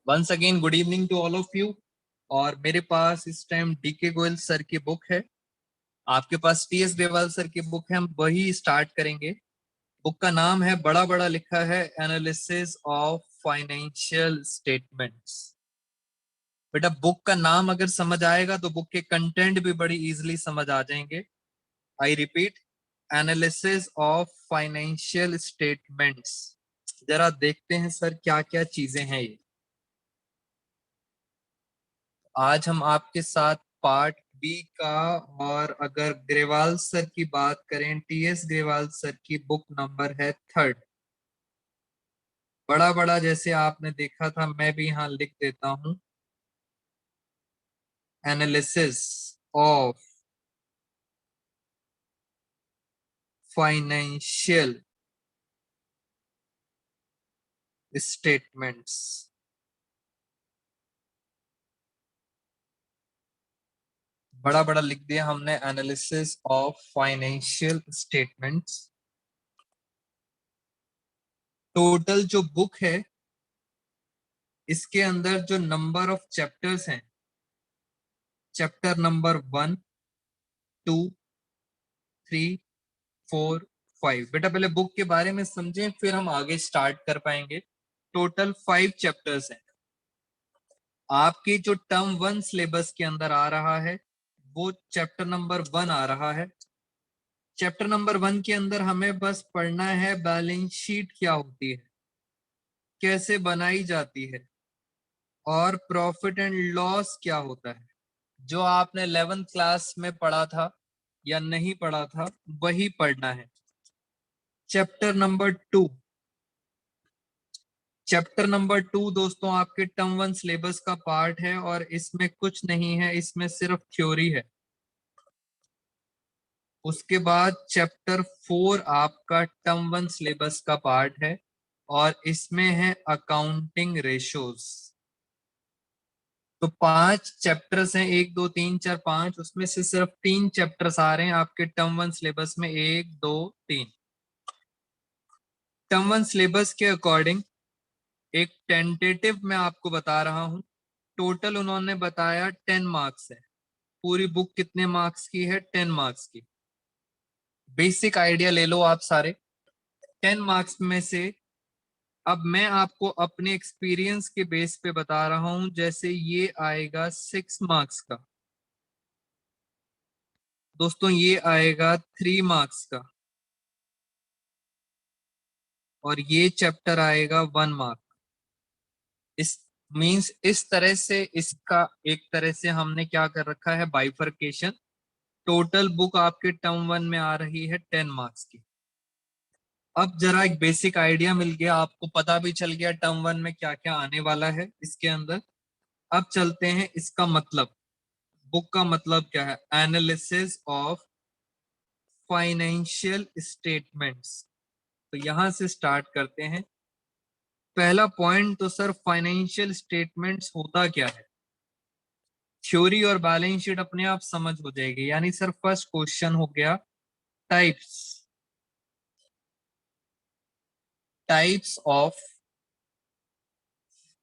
Once again good evening to all of you. और मेरे पास इस टाइम डीके गोयल सर की बुक है, आपके पास टीएस ग्रेवाल सर की बुक है। हम वही स्टार्ट करेंगे। बुक का नाम है, बड़ा बड़ा लिखा है, एनालिसिस ऑफ फाइनेंशियल स्टेटमेंट्स। बेटा बुक का नाम अगर समझ आएगा तो बुक के कंटेंट भी बड़ी इजीली समझ आ जाएंगे। I repeat, analysis of financial statements. जरा देखते हैं सर क्या क्या चीजें हैं ये। आज हम आपके साथ पार्ट बी का, और अगर ग्रेवाल सर की बात करें, टीएस ग्रेवाल सर की बुक नंबर है 3rd। बड़ा बड़ा जैसे आपने देखा था, मैं भी यहां लिख देता हूं, एनालिसिस ऑफ फाइनेंशियल स्टेटमेंट्स। बड़ा बड़ा लिख दिया हमने, analysis of financial statements. Total जो बुक है, इसके अंदर जो नंबर ऑफ चैप्टर्स हैं, चैप्टर नंबर 1, 2, 3, 4, 5। बेटा पहले बुक के बारे में समझें, फिर हम आगे स्टार्ट कर पाएंगे। टोटल 5 चैप्टर्स हैं। आपकी जो टर्म 1 सिलेबस के अंदर आ रहा है, वो चैप्टर नंबर 1 आ रहा है। चैप्टर नंबर 1 के अंदर हमें बस पढ़ना है बैलेंस शीट क्या होती है, कैसे बनाई जाती है, और प्रॉफिट एंड लॉस क्या होता है। जो आपने 11th क्लास में पढ़ा था या नहीं पढ़ा था, वही पढ़ना है। चैप्टर नंबर 2, चैप्टर नंबर 2 दोस्तों आपके टर्म 1 सिलेबस का पार्ट है, और इसमें कुछ नहीं है, इसमें सिर्फ थ्योरी है। उसके बाद चैप्टर 4 आपका टर्म 1 सिलेबस का पार्ट है, और इसमें है अकाउंटिंग रेशोज। तो 5 चैप्टर्स हैं, 1 2 3 4 5, उसमें से सिर्फ 3 चैप्टर्स आ रहे हैं आपके टर्म 1 सिलेबस में, 1 2 3। टर्म 1 सिलेबस के अकॉर्डिंग एक टेंटेटिव मैं आपको बता रहा हूं। टोटल उन्होंने बताया 10 मार्क्स है। पूरी बुक कितने मार्क्स की है? 10 मार्क्स की। बेसिक आइडिया ले लो आप सारे। 10 मार्क्स में से अब मैं आपको अपने एक्सपीरियंस के बेस पे बता रहा हूं। जैसे ये आएगा 6 मार्क्स का दोस्तों, ये आएगा 3 मार्क्स का, और ये चैप्टर आएगा 1 मार्क। इस मींस इस तरह से इसका एक तरह से हमने क्या कर रखा है, बाइफरकेशन। टोटल बुक आपके टर्म 1 में आ रही है 10 मार्क्स की। अब जरा एक बेसिक आइडिया मिल गया, आपको पता भी चल गया टर्म 1 में क्या क्या आने वाला है इसके अंदर। अब चलते हैं इसका मतलब। बुक का मतलब क्या है? Analysis of financial statements. तो यहां से स्टार्ट करते हैं। पहला पॉइंट तो सर, फाइनेंशियल स्टेटमेंट्स होता क्या है? थ्योरी और बैलेंस शीट अपने आप समझ हो जाएगी। यानी सर फर्स्ट क्वेश्चन हो गया, types, types of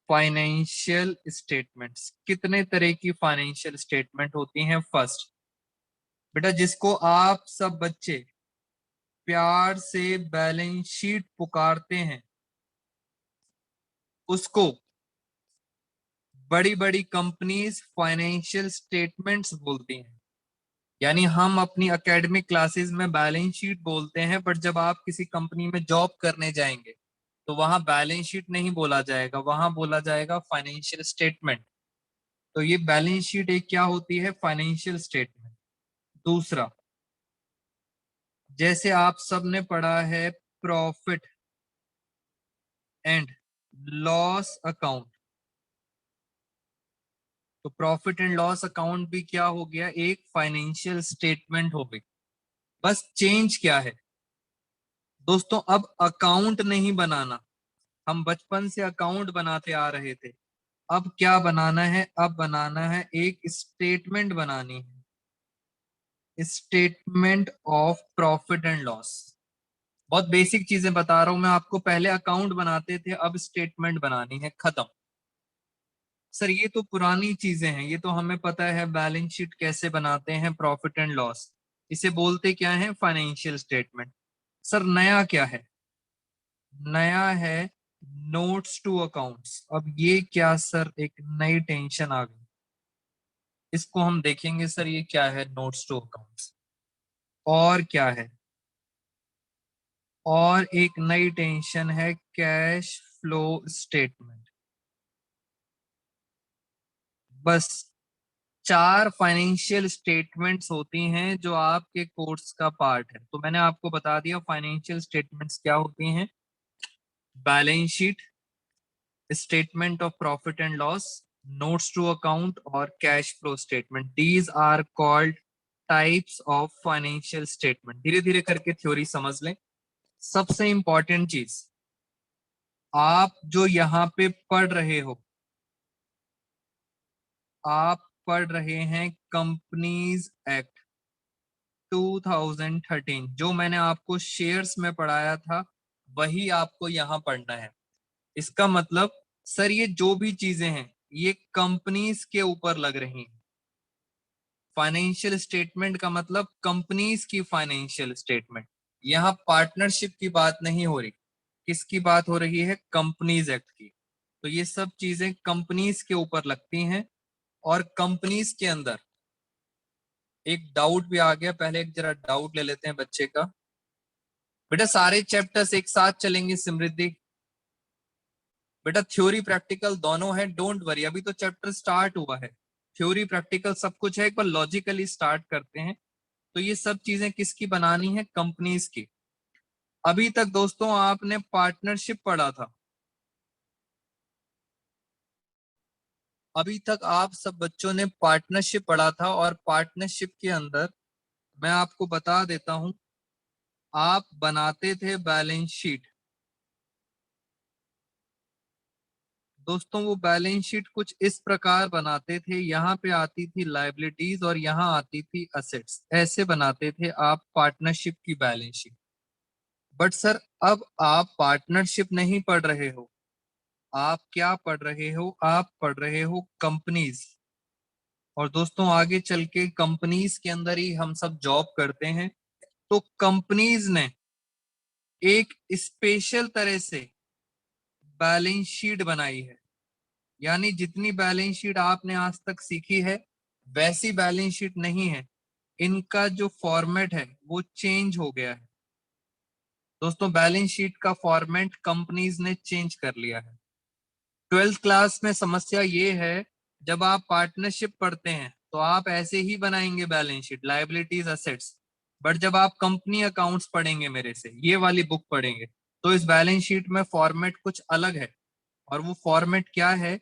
financial statements. कितने तरह की फाइनेंशियल स्टेटमेंट होती हैं? फर्स्ट बेटा, जिसको आप सब बच्चे प्यार से बैलेंस शीट पुकारते हैं, उसको बड़ी बड़ी कंपनीज फाइनेंशियल स्टेटमेंट्स बोलती हैं। यानी हम अपनी एकेडमिक क्लासेस में बैलेंस शीट बोलते हैं, बट जब आप किसी कंपनी में जॉब करने जाएंगे तो वहां बैलेंस शीट नहीं बोला जाएगा, वहां बोला जाएगा फाइनेंशियल स्टेटमेंट। तो ये बैलेंस शीट एक क्या होती है? Financial statement. दूसरा, जैसे आप सबने पढ़ा है प्रॉफिट एंड लॉस अकाउंट, तो प्रॉफिट एंड लॉस अकाउंट भी क्या हो गया? एक फाइनेंशियल स्टेटमेंट हो गई। बस चेंज क्या है दोस्तों? अब अकाउंट नहीं बनाना। हम बचपन से अकाउंट बनाते आ रहे थे। अब क्या बनाना है? अब बनाना है एक स्टेटमेंट बनानी है, statement of profit and loss. बहुत बेसिक चीजें बता रहा हूं मैं आपको। पहले अकाउंट बनाते थे, अब स्टेटमेंट बनानी है, खत्म। सर ये तो पुरानी चीजें हैं, ये तो हमें पता है बैलेंस शीट कैसे बनाते हैं, प्रॉफिट एंड लॉस, इसे बोलते क्या है, फाइनेंशियल स्टेटमेंट। सर नया क्या है, नया है नोट्स टू अकाउंट्स। अब ये क्या सर, एक नई टेंशन आ गई, इसको हम देखेंगे सर ये क्या है नोट्स टू अकाउंट्स। और क्या है, और एक नई टेंशन है कैश फ्लो स्टेटमेंट। बस 4 फाइनेंशियल स्टेटमेंट्स होती हैं जो आपके कोर्स का पार्ट है। तो मैंने आपको बता दिया फाइनेंशियल स्टेटमेंट्स क्या होती हैं, balance sheet, statement of profit and loss, notes to account और cash flow statement. These are called types of financial statement. धीरे धीरे करके थ्योरी समझ लें। सबसे इंपॉर्टेंट चीज, आप जो यहाँ पे पढ़ रहे हो, आप पढ़ रहे हैं कंपनीज एक्ट 2013, जो मैंने आपको शेयर्स में पढ़ाया था वही आपको यहाँ पढ़ना है। इसका मतलब सर ये जो भी चीजें हैं ये कंपनीज के ऊपर लग रही हैं। फाइनेंशियल स्टेटमेंट का मतलब कंपनीज की फाइनेंशियल स्टेटमेंट। यहाँ पार्टनरशिप की बात नहीं हो रही, किसकी बात हो रही है, कंपनीज एक्ट की। तो ये सब चीजें कंपनीज के ऊपर लगती हैं। और कंपनीज के अंदर एक डाउट भी आ गया, पहले एक जरा डाउट ले लेते हैं बच्चे का। बेटा सारे चैप्टर्स एक साथ चलेंगे समृद्धि, बेटा थ्योरी प्रैक्टिकल दोनों है, डोंट वरी, अभी तो चैप्टर स्टार्ट हुआ है। थ्योरी प्रैक्टिकल सब कुछ है, एक बार लॉजिकली स्टार्ट करते हैं। तो ये सब चीजें किसकी बनानी है, कंपनीज की। अभी तक दोस्तों आपने पार्टनरशिप पढ़ा था, अभी तक आप सब बच्चों ने पार्टनरशिप पढ़ा था। और पार्टनरशिप के अंदर मैं आपको बता देता हूं, आप बनाते थे बैलेंस शीट। दोस्तों वो बैलेंस शीट कुछ इस प्रकार बनाते थे, यहाँ पे आती थी लायबिलिटीज और यहाँ आती थी असेट्स, ऐसे बनाते थे आप पार्टनरशिप की बैलेंस शीट। बट सर अब आप पार्टनरशिप नहीं पढ़ रहे हो, आप क्या पढ़ रहे हो, आप पढ़ रहे हो कंपनीज। और दोस्तों आगे चल के कंपनीज के अंदर ही हम सब जॉब करते हैं। तो कंपनीज ने एक स्पेशल तरह से बैलेंस शीट बनाई है, यानी जितनी बैलेंस शीट आपने आज तक सीखी है वैसी बैलेंस शीट नहीं है, इनका जो फॉर्मेट है वो चेंज हो गया है। दोस्तों बैलेंस शीट का फॉर्मेट कंपनीज ने चेंज कर लिया है। 12th क्लास में समस्या ये है, जब आप पार्टनरशिप पढ़ते हैं तो आप ऐसे ही बनाएंगे balance sheet, liabilities assets. But जब आप कंपनी अकाउंट्स पढ़ेंगे मेरे से, ये वाली बुक पढ़ेंगे, तो इस बैलेंस शीट में फॉर्मेट कुछ अलग है। और वो फॉर्मेट क्या है,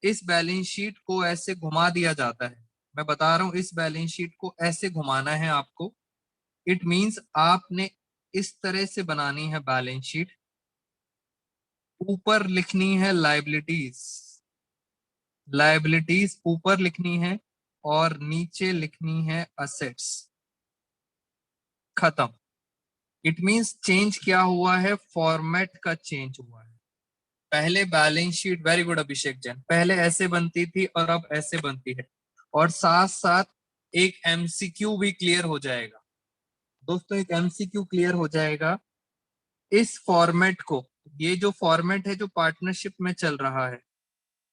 इस बैलेंस शीट को ऐसे घुमा दिया जाता है। मैं बता रहा हूं, इस बैलेंस शीट को ऐसे घुमाना है आपको। इट मींस आपने इस तरह से बनानी है बैलेंस शीट। ऊपर लिखनी है लायबिलिटीज, लायबिलिटीज ऊपर लिखनी है और नीचे लिखनी है असेट्स। खत्म। इट मींस चेंज क्या हुआ है, फॉर्मेट का चेंज हुआ है। पहले बैलेंस शीट, वेरी गुड अभिषेक जैन, पहले ऐसे बनती थी और अब ऐसे बनती है। और साथ साथ एक एमसीक्यू भी क्लियर हो जाएगा। दोस्तों एक एमसीक्यू क्लियर हो जाएगा। इस फॉर्मेट को, ये जो फॉर्मेट है जो पार्टनरशिप में चल रहा है,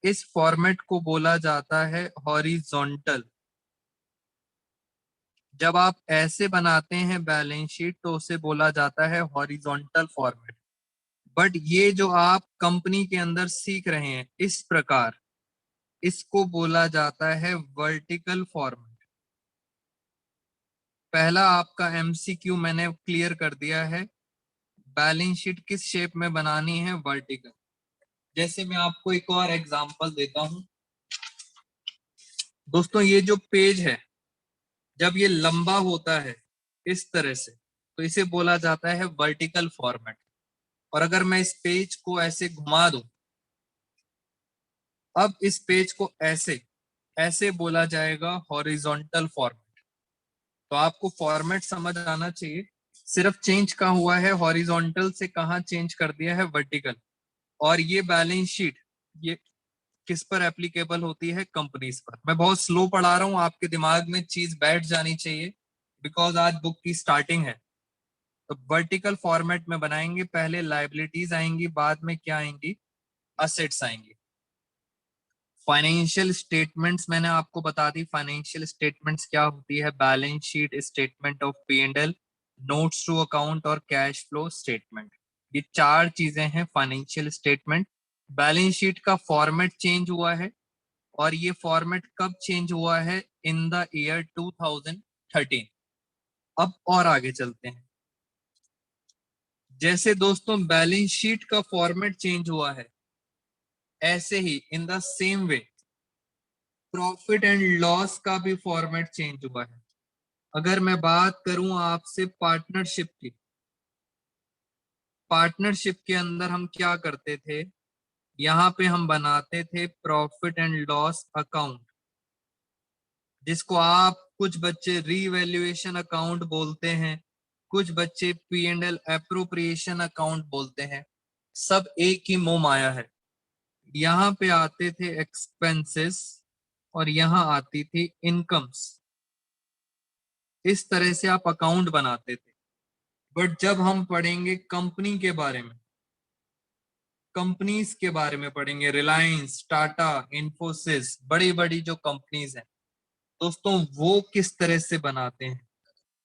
इस फॉर्मेट को बोला जाता है हॉरिजॉन्टल। जब आप ऐसे बनाते हैं बैलेंस शीट तो उसे बोला जाता है हॉरिजॉन्टल फॉर्मेट। बट ये जो आप कंपनी के अंदर सीख रहे हैं इस प्रकार, इसको बोला जाता है वर्टिकल फॉर्मेट। पहला आपका एमसीक्यू मैंने क्लियर कर दिया है, बैलेंस शीट किस शेप में बनानी है, वर्टिकल। जैसे मैं आपको एक और एग्जांपल देता हूं। दोस्तों ये जो पेज है, जब ये लंबा होता है इस तरह से, तो इसे बोला जाता है वर्टिकल फॉर्मेट। और अगर मैं इस पेज को ऐसे घुमा दूं, अब इस पेज को ऐसे ऐसे बोला जाएगा हॉरिजॉन्टल फॉर्मेट। तो आपको फॉर्मेट समझ आना चाहिए। सिर्फ चेंज कहाँ हुआ है, हॉरिजॉन्टल से कहाँ चेंज कर दिया है, वर्टिकल। और ये बैलेंस शीट, ये किस पर एप्लीकेबल होती है? कंपनीज पर। मैं बहुत स्लो पढ़ा रहा हूं, आपके दिमाग में चीज बैठ जानी चाहिए, बिकॉज आज बुक की स्टार्टिंग है। तो वर्टिकल फॉर्मेट में बनाएंगे, पहले लायबिलिटीज आएंगी, बाद में क्या आएंगी? असेट्स आएंगी। फाइनेंशियल स्टेटमेंट्स मैंने आपको बता दी। फाइनेंशियल स्टेटमेंट्स क्या होती है? Balance sheet, statement of P&L, notes to account और कैश फ्लो स्टेटमेंट। ये चार चीजें हैं फाइनेंशियल स्टेटमेंट। बैलेंस शीट का फॉर्मेट चेंज हुआ है, और ये फॉर्मेट कब चेंज हुआ है? In the year 2013। अब और आगे चलते हैं। जैसे दोस्तों बैलेंस शीट का फॉर्मेट चेंज हुआ है, ऐसे ही in the same way profit and loss का भी फॉर्मेट चेंज हुआ है। अगर मैं बात करूं आपसे पार्टनरशिप की, पार्टनरशिप के अंदर हम क्या करते थे? यहाँ पे हम बनाते थे प्रॉफिट एंड लॉस अकाउंट, जिसको आप कुछ बच्चे रीवैल्यूएशन अकाउंट बोलते हैं, कुछ बच्चे P&L एप्रोप्रिएशन अकाउंट बोलते हैं। सब एक ही मोह माया है। यहाँ पे आते थे एक्सपेंसेस और यहाँ आती थी इनकम्स। इस तरह से आप अकाउंट बनाते थे। बट जब हम पढ़ेंगे कंपनी के बारे में, कंपनीज के बारे में पढ़ेंगे, रिलायंस, टाटा, इन्फोसिस, बड़ी बड़ी जो कंपनीज हैं दोस्तों, वो किस तरह से बनाते हैं?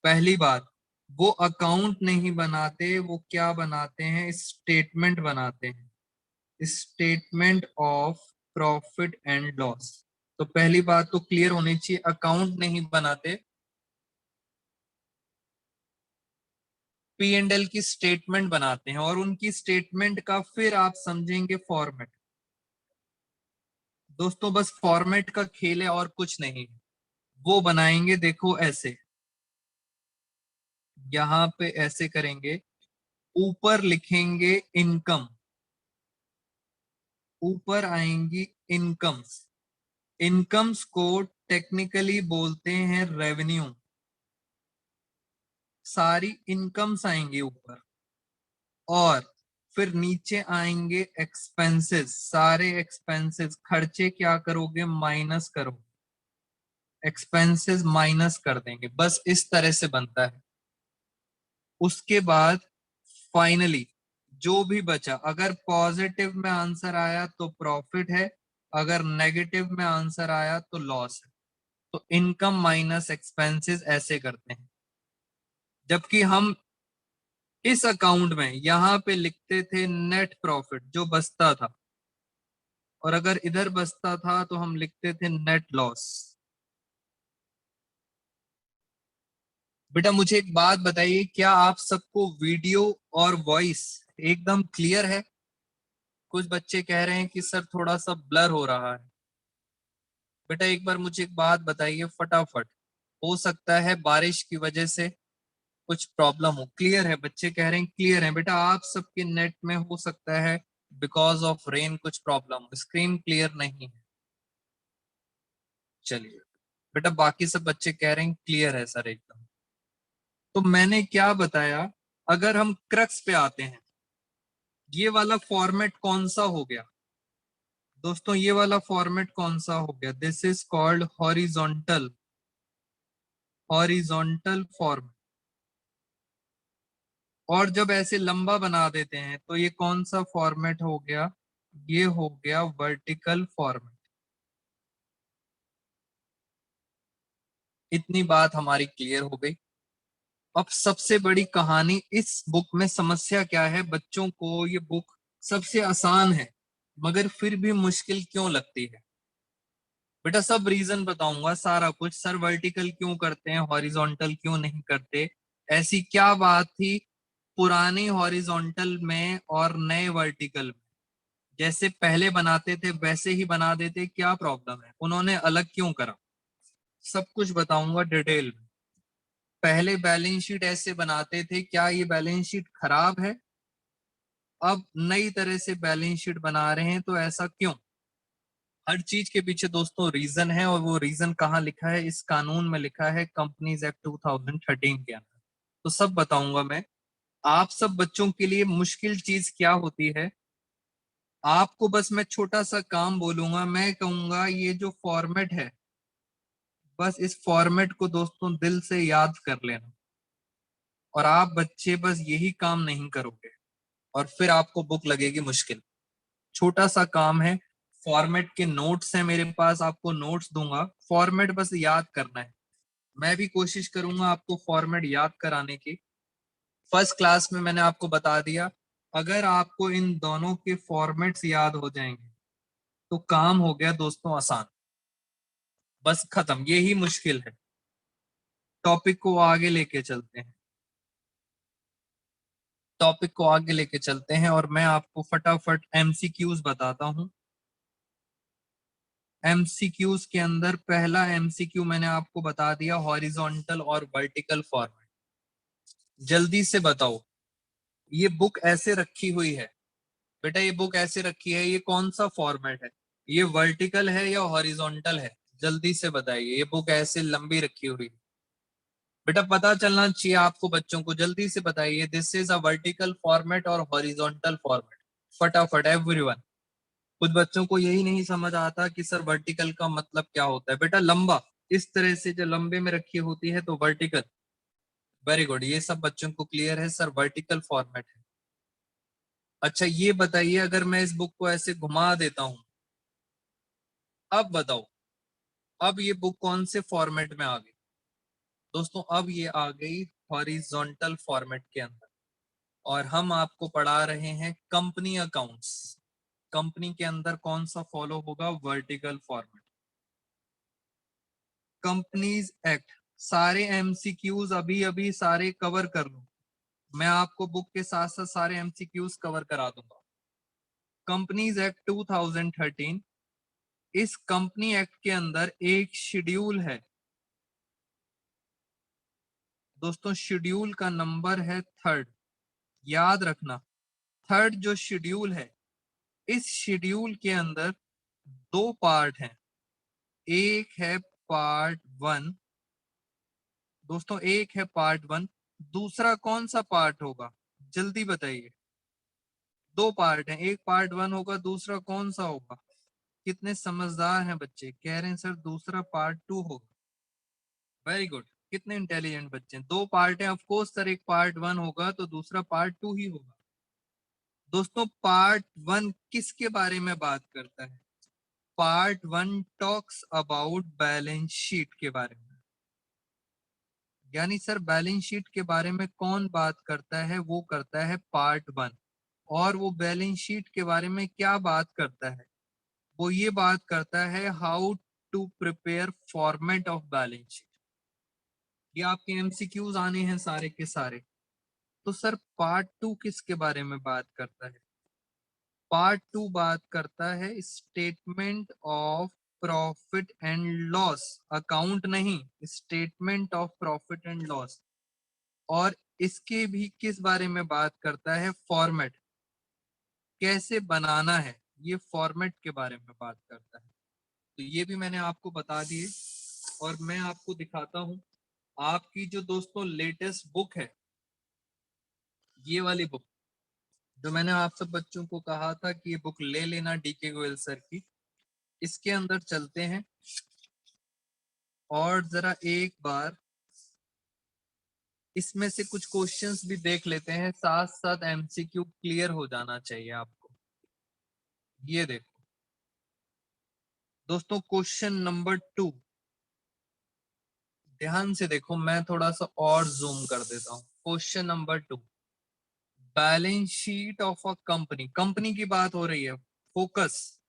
पहली बात, वो अकाउंट नहीं बनाते, वो क्या बनाते हैं? स्टेटमेंट बनाते हैं, statement of profit and loss. तो पहली बात तो क्लियर होनी चाहिए, अकाउंट नहीं बनाते, P&L की स्टेटमेंट बनाते हैं, और उनकी स्टेटमेंट का फिर आप समझेंगे फॉर्मेट। दोस्तों बस फॉर्मेट का खेल है और कुछ नहीं। वो बनाएंगे, देखो ऐसे, यहां पे ऐसे करेंगे, ऊपर लिखेंगे इनकम, ऊपर आएंगी इनकम्स। इनकम्स को टेक्निकली बोलते हैं रेवेन्यू। सारी इनकम्स आएंगी ऊपर, और फिर नीचे आएंगे एक्सपेंसेस। सारे एक्सपेंसेस, खर्चे क्या करोगे? माइनस करो, एक्सपेंसेस माइनस कर देंगे। बस इस तरह से बनता है। उसके बाद फाइनली जो भी बचा, अगर पॉजिटिव में आंसर आया तो प्रॉफिट है, अगर नेगेटिव में आंसर आया तो लॉस है। तो इनकम माइनस एक्सपेंसेस ऐसे करते हैं। जबकि हम इस अकाउंट में यहां पे लिखते थे नेट प्रॉफिट, जो बचता था, और अगर इधर बचता था तो हम लिखते थे नेट लॉस। बेटा मुझे एक बात बताइए, क्या आप सबको वीडियो और वॉइस एकदम क्लियर है? कुछ बच्चे कह रहे हैं कि सर थोड़ा सा ब्लर हो रहा है। बेटा एक बार मुझे एक बात बताइए फटाफट, हो सकता है बारिश की वजह से कुछ प्रॉब्लम हो। क्लियर है? बच्चे कह रहे हैं क्लियर है। बेटा आप सबके नेट में हो सकता है बिकॉज ऑफ रेन कुछ प्रॉब्लम, स्क्रीन क्लियर नहीं है। चलिए बेटा, बाकी सब बच्चे कह रहे हैं क्लियर है सर एकदम। तो मैंने क्या बताया, अगर हम क्रक्स पे आते हैं, ये वाला फॉर्मेट कौन सा हो गया दोस्तों? ये वाला फॉर्मेट कौन सा हो गया? This is called horizontal, horizontal form. और जब ऐसे लंबा बना देते हैं तो ये कौन सा फॉर्मेट हो गया? ये हो गया वर्टिकल फॉर्मेट। इतनी बात हमारी क्लियर हो गई। अब सबसे बड़ी कहानी इस बुक में, समस्या क्या है? बच्चों को ये बुक सबसे आसान है, मगर फिर भी मुश्किल क्यों लगती है? बेटा सब रीजन बताऊंगा सारा कुछ। सर वर्टिकल क्यों करते हैं, हॉरिजॉन्टल क्यों नहीं करते? ऐसी क्या बात थी पुरानी हॉरिजॉन्टल में और नए वर्टिकल में? जैसे पहले बनाते थे वैसे ही बना देते, क्या प्रॉब्लम है? उन्होंने अलग क्यों करा? सब कुछ बताऊंगा डिटेल में। पहले बैलेंस शीट ऐसे बनाते थे, क्या ये बैलेंस शीट खराब है? अब नई तरह से बैलेंस शीट बना रहे हैं, तो ऐसा क्यों? हर चीज के पीछे दोस्तों रीजन है, और वो रीजन कहाँ लिखा है? इस कानून में लिखा है, कंपनीज एक्ट 2013 के अंदर। तो सब बताऊंगा मैं। आप सब बच्चों के लिए मुश्किल चीज क्या होती है? आपको बस मैं छोटा सा काम बोलूंगा, मैं कहूंगा ये जो फॉर्मेट है, बस इस फॉर्मेट को दोस्तों दिल से याद कर लेना, और आप बच्चे बस यही काम नहीं करोगे और फिर आपको बुक लगेगी मुश्किल। छोटा सा काम है, फॉर्मेट के नोट्स हैं मेरे पास, आपको नोट्स दूंगा, फॉर्मेट बस याद करना है। मैं भी कोशिश करूंगा आपको फॉर्मेट याद कराने की। फर्स्ट क्लास में मैंने आपको बता दिया, अगर आपको इन दोनों के फॉर्मेट्स याद हो जाएंगे तो काम हो गया दोस्तों आसान, बस खत्म, यही मुश्किल है। टॉपिक को आगे लेके चलते हैं, टॉपिक को आगे लेके चलते हैं और मैं आपको फटाफट एमसीक्यूज बताता हूं। एमसीक्यूज के अंदर पहला एमसीक्यू मैंने आपको बता दिया, हॉरिजॉन्टल और वर्टिकल फॉर्मेट। जल्दी से बताओ, ये बुक ऐसे रखी हुई है बेटा, ये बुक ऐसे रखी है, ये कौन सा फॉर्मेट है? ये वर्टिकल है या हॉरिजॉन्टल है? जल्दी से बताइए, ये बुक ऐसे लंबी रखी हुई है बेटा, पता चलना चाहिए आपको बच्चों को, जल्दी से बताइए, this is a vertical format और हॉरिजॉन्टल फॉर्मेट। फटाफट एवरीवन। कुछ बच्चों को यही नहीं समझ आता कि सर वर्टिकल का मतलब क्या होता है। बेटा लंबा, इस तरह से जो लंबे में रखी होती है तो वर्टिकल। वेरी गुड, ये सब बच्चों को क्लियर है सर, वर्टिकल फॉर्मेट है। अच्छा ये बताइए, अगर मैं इस बुक को ऐसे घुमा देता हूं, अब बताओ, अब ये बुक कौन से फॉर्मेट में आ गई? दोस्तों अब ये आ गई हॉरिजॉन्टल फॉर्मेट के अंदर, और हम आपको पढ़ा रहे हैं कंपनी अकाउंट्स। कंपनी के अंदर कौन सा फॉलो होगा? Vertical format. कंपनीज एक्ट, सारे एमसीक्यूज अभी अभी सारे कवर कर लो, मैं आपको बुक के साथ साथ सारे एमसीक्यूज कवर करा दूंगा। कंपनीज एक्ट 2013, इस कंपनी एक्ट के अंदर एक शेड्यूल है दोस्तों, शेड्यूल का नंबर है थर्ड, याद रखना। थर्ड जो शेड्यूल है, इस शेड्यूल के अंदर दो पार्ट हैं, एक है पार्ट वन दोस्तों, एक है पार्ट वन, दूसरा कौन सा पार्ट होगा? जल्दी बताइए। दो पार्ट हैं, एक पार्ट वन होगा, दूसरा कौन सा होगा? कितने समझदार हैं बच्चे, कह रहे हैं सर दूसरा पार्ट टू होगा। वेरी गुड, कितने इंटेलिजेंट बच्चे हैं। दो पार्ट है, ऑफ कोर्स सर, एक पार्ट वन होगा तो दूसरा पार्ट टू ही होगा। दोस्तों पार्ट वन किसके बारे में बात करता है? Part one talks about balance sheet के बारे में। यानी सर बैलेंस शीट के बारे में कौन बात करता है? वो करता है पार्ट वन। और वो बैलेंस शीट के बारे में क्या बात करता है? वो ये बात करता है how to prepare format of balance sheet. ये आपके एमसीक्यूज आने हैं सारे के सारे। तो सर पार्ट टू किसके बारे में बात करता है? पार्ट टू बात करता है statement of profit and loss, account नहीं, statement of profit and loss. और इसके भी किस बारे में बात करता है? फॉर्मेट, कैसे बनाना है, ये फॉर्मेट के बारे में बात करता है। तो ये भी मैंने आपको बता दिए, और मैं आपको दिखाता हूं आपकी जो दोस्तों लेटेस्ट बुक है, ये वाली बुक जो मैंने आप सब बच्चों को कहा था कि ये बुक ले लेना डीके गोयल सर की। इसके अंदर चलते हैं और जरा एक बार इसमें से कुछ क्वेश्चंस भी देख लेते हैं, साथ साथ एमसीक्यू क्लियर हो जाना चाहिए आपको। ये देखो दोस्तों, क्वेश्चन नंबर टू, ध्यान से देखो, मैं थोड़ा सा और जूम कर देता हूं। Question number two, balance sheet of a company, company की बात हो रही है, focus,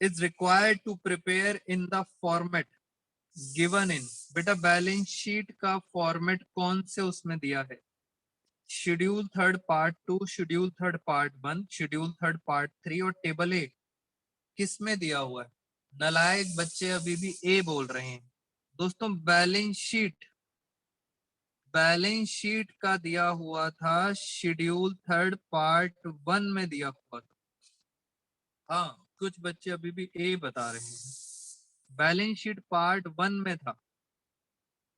is required to prepare in the format given in. बेटा बैलेंस शीट का फॉर्मेट कौन से उसमें दिया है? Schedule third part two, schedule third part one, schedule third part three, और टेबल ए किस में दिया हुआ है? नालायक बच्चे अभी भी ए बोल रहे हैं। दोस्तों बैलेंस शीट का दिया हुआ था शेड्यूल थर्ड पार्ट वन में दिया हुआ था। हाँ कुछ बच्चे अभी भी ए बता रहे हैं, बैलेंस शीट पार्ट वन में था।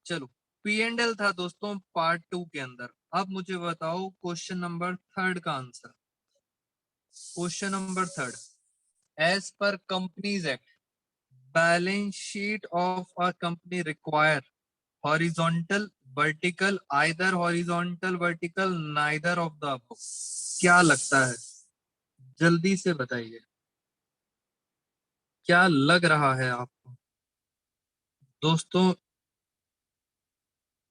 चलो पी एंड एल था दोस्तों पार्ट टू के अंदर। अब मुझे बताओ क्वेश्चन नंबर थर्ड का आंसर। Question number 3, as per companies act balance sheet of a company require horizontal vertical, either horizontal vertical, neither of the above. क्या लगता है, जल्दी से बताइए, क्या लग रहा है आपको? दोस्तों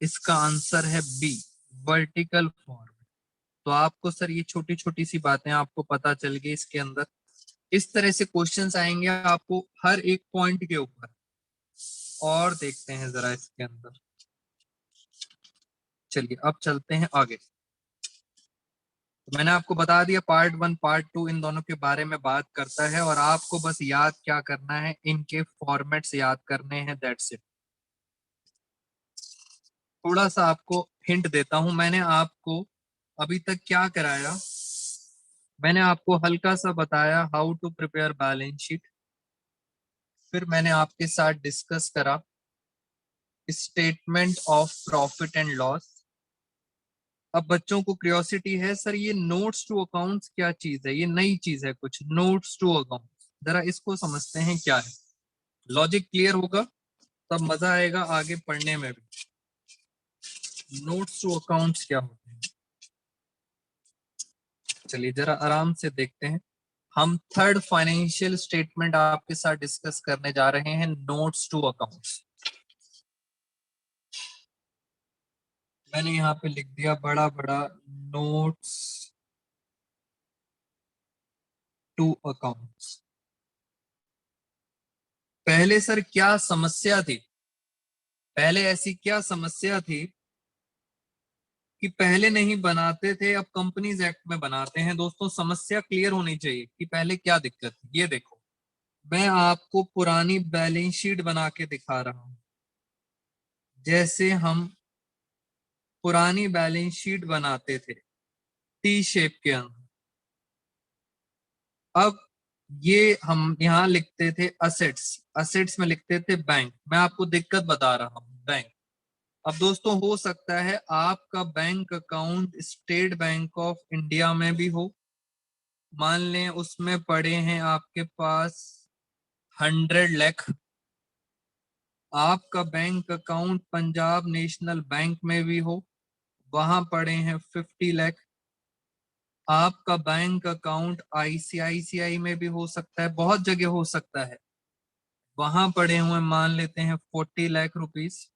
इसका आंसर है बी, वर्टिकल फॉर्म। तो आपको सर ये छोटी छोटी सी बातें आपको पता चल गई इसके अंदर। इस तरह से क्वेश्चंस आएंगे आपको हर एक पॉइंट के ऊपर। और देखते हैं जरा इसके अंदर, चलिए अब चलते हैं आगे। तो मैंने आपको बता दिया पार्ट 1 पार्ट 2 इन दोनों के बारे में बात करता है, और आपको बस याद क्या करना है, इनके फॉर्मेट्स याद करने हैं, दैट्स इट। थोड़ा सा आपको हिंट देता हूं, मैंने आपको अभी तक क्या कराया, मैंने आपको हल्का सा बताया how to prepare balance sheet, फिर मैंने आपके साथ डिस्कस करा statement of profit and loss. अब बच्चों को क्यूरियोसिटी है सर ये नोट्स टू अकाउंट्स क्या चीज है, ये नई चीज है कुछ, नोट्स टू अकाउंट्स, जरा इसको समझते हैं क्या है। लॉजिक क्लियर होगा तब मजा आएगा आगे पढ़ने में भी। नोट्स टू अकाउंट्स क्या होते हैं, चलिए जरा आराम से देखते हैं। हम थर्ड फाइनेंशियल स्टेटमेंट आपके साथ डिस्कस करने जा रहे हैं, नोट्स टू अकाउंट्स। मैंने यहाँ पे लिख दिया बड़ा बड़ा, नोट्स टू अकाउंट्स। पहले सर क्या समस्या थी, पहले ऐसी क्या समस्या थी कि पहले नहीं बनाते थे, अब कंपनीज एक्ट में बनाते हैं। दोस्तों समस्या क्लियर होनी चाहिए कि पहले क्या दिक्कत थी। ये देखो मैं आपको पुरानी बैलेंस शीट बना के दिखा रहा हूं, जैसे हम पुरानी बैलेंस शीट बनाते थे टी शेप के अंदर। अब ये हम यहाँ लिखते थे असेट्स, असेट्स में लिखते थे बैंक। मैं आपको दिक्कत बता रहा हूँ, बैंक। अब दोस्तों हो सकता है आपका bank account state bank of India में भी हो, मान लें उसमें पड़े हैं आपके पास 100 लाख। आपका bank account Punjab national bank में भी हो, वहां पड़े हैं 50 लाख। आपका बैंक अकाउंट आईसीआईसीआई में भी हो सकता है, बहुत जगह हो सकता है, वहां पड़े हुए मान लेते हैं 40 लाख रुपीस,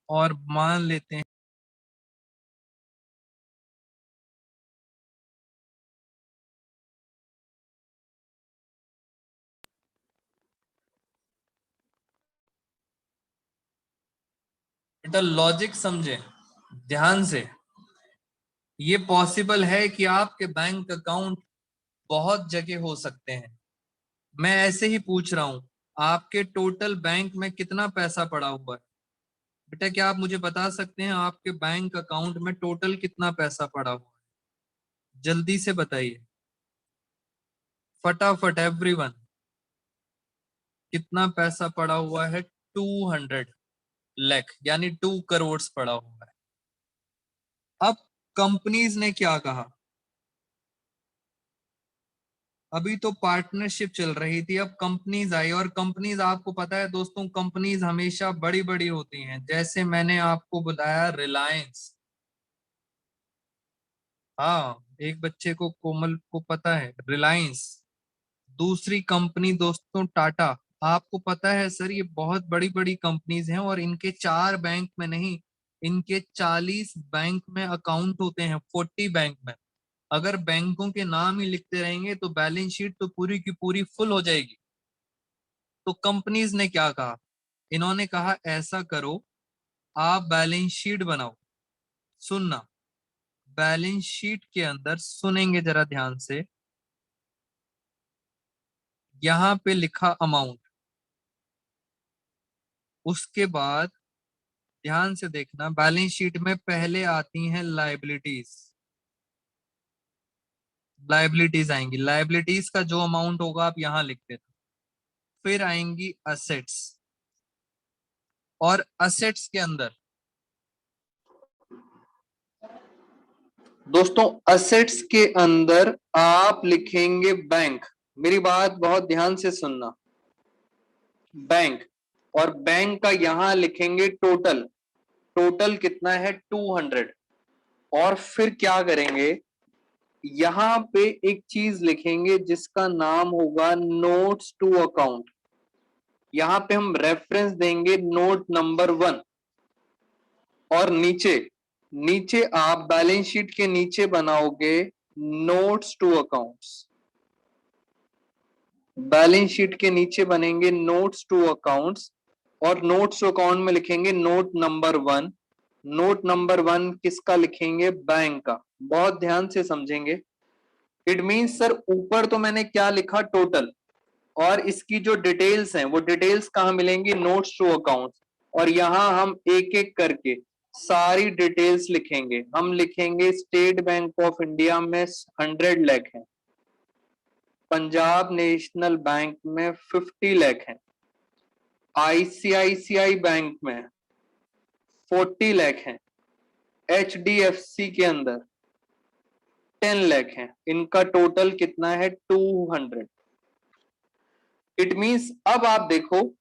और मान लेते हैं बेटा, लॉजिक समझे ध्यान से। ये पॉसिबल है कि आपके बैंक अकाउंट बहुत जगह हो सकते हैं। मैं ऐसे ही पूछ रहा हूं, आपके टोटल बैंक में कितना पैसा पड़ा हुआ है? बेटा क्या आप मुझे बता सकते हैं आपके बैंक अकाउंट में टोटल कितना पैसा पड़ा हुआ है? जल्दी से बताइए फटाफट एवरीवन, कितना पैसा पड़ा हुआ है? 200 लाख, यानी 2 करोड़ पड़ा हुआ है। अब कंपनीज ने क्या कहा, अभी तो पार्टनरशिप चल रही थी, अब कंपनीज आई, और कंपनीज आपको पता है दोस्तों कंपनीज हमेशा बड़ी बड़ी होती हैं। जैसे मैंने आपको बताया रिलायंस, हाँ एक बच्चे को कोमल को पता है रिलायंस। दूसरी कंपनी दोस्तों टाटा। आपको पता है सर ये बहुत बड़ी बड़ी कंपनीज हैं, और इनके 4 बैंक में नहीं, इनके 40 बैंक में अकाउंट होते हैं, 40 बैंक में। अगर बैंकों के नाम ही लिखते रहेंगे तो बैलेंस शीट तो पूरी की पूरी फुल हो जाएगी। तो कंपनीज ने क्या कहा, इन्होंने कहा ऐसा करो, आप बैलेंस शीट बनाओ। सुनना, बैलेंस शीट के अंदर सुनेंगे जरा ध्यान से, यहां पे लिखा अमाउंट, उसके बाद ध्यान से देखना बैलेंस शीट में पहले आती हैं लाइबिलिटीज, लाइबिलिटीज आएंगी, लाइबिलिटीज का जो अमाउंट होगा आप यहां लिख देना। फिर आएंगी असेट्स, और असेट्स के अंदर दोस्तों असेट्स के अंदर आप लिखेंगे बैंक, मेरी बात बहुत ध्यान से सुनना, बैंक, और बैंक का यहां लिखेंगे टोटल, टोटल कितना है 200, और फिर क्या करेंगे, यहां पे एक चीज लिखेंगे जिसका नाम होगा नोट्स टू अकाउंट, यहां पे हम रेफरेंस देंगे नोट नंबर 1, और नीचे नीचे आप बैलेंस शीट के नीचे बनाओगे notes to accounts, balance sheet के नीचे बनेंगे नोट्स टू अकाउंट्स, और नोट्स टू अकाउंट में लिखेंगे नोट नंबर 1, नोट नंबर 1 किसका लिखेंगे, बैंक का, बहुत ध्यान से समझेंगे। इट मींस सर ऊपर तो मैंने क्या लिखा टोटल, और इसकी जो डिटेल्स हैं वो डिटेल्स कहां मिलेंगी, नोट्स टू अकाउंट्स, और यहां हम एक एक करके सारी डिटेल्स लिखेंगे, हम लिखेंगे स्टेट बैंक ऑफ इंडिया में 100 लाख है, पंजाब नेशनल बैंक में 50 लाख है, आईसीआईसीआई बैंक में 40 लाख है, एचडीएफसी के अंदर 10 लाख है, इनका टोटल कितना है 200। इट मींस अब आप देखो,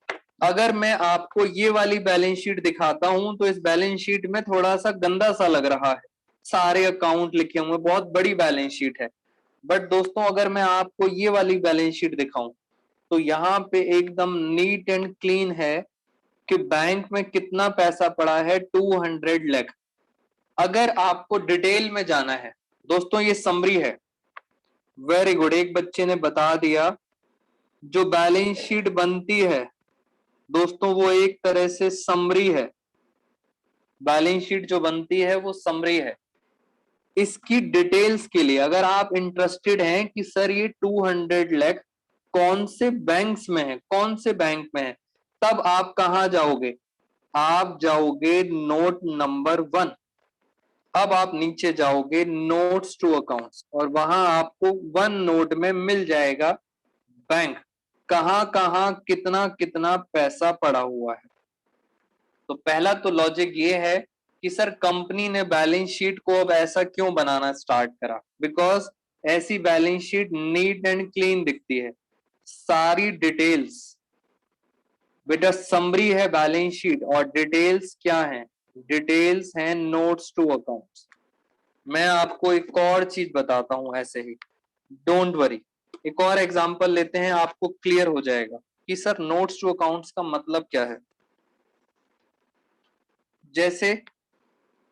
अगर मैं आपको ये वाली बैलेंस शीट दिखाता हूं तो इस बैलेंस शीट में थोड़ा सा गंदा सा लग रहा है, सारे अकाउंट लिखे हुए, बहुत बड़ी बैलेंस शीट है, बट दोस्तों अगर मैं आपको ये वाली बैलेंस शीट दिखाऊं तो यहाँ पे एकदम नीट एंड क्लीन है कि बैंक में कितना पैसा पड़ा है 200 लाख। अगर आपको डिटेल में जाना है दोस्तों, ये समरी है, वेरी गुड, एक बच्चे ने बता दिया, जो बैलेंस शीट बनती है दोस्तों वो एक तरह से समरी है, बैलेंस शीट जो बनती है वो समरी है। इसकी डिटेल्स के लिए अगर आप इंटरेस्टेड हैं कि सर ये 200 लाख कौन से बैंक्स में है, कौन से बैंक में है, तब आप कहां जाओगे, आप जाओगे नोट नंबर 1, अब आप नीचे जाओगे नोट्स टू अकाउंट्स, और वहां आपको 1 नोट में मिल जाएगा बैंक, कहां कहां कितना कितना पैसा पड़ा हुआ है। तो पहला तो लॉजिक ये है कि सर कंपनी ने बैलेंस शीट को अब ऐसा क्यों बनाना स्टार्ट करा, बिकॉज ऐसी balance sheet neat and clean दिखती है, सारी डिटेल्स, बेटा समरी है बैलेंस शीट, और डिटेल्स क्या है, डिटेल्स हैं नोट्स टू अकाउंट्स। मैं आपको एक और चीज बताता हूं ऐसे ही, डोंट वरी, एक और एग्जांपल लेते हैं, आपको क्लियर हो जाएगा कि सर नोट्स टू अकाउंट्स का मतलब क्या है। जैसे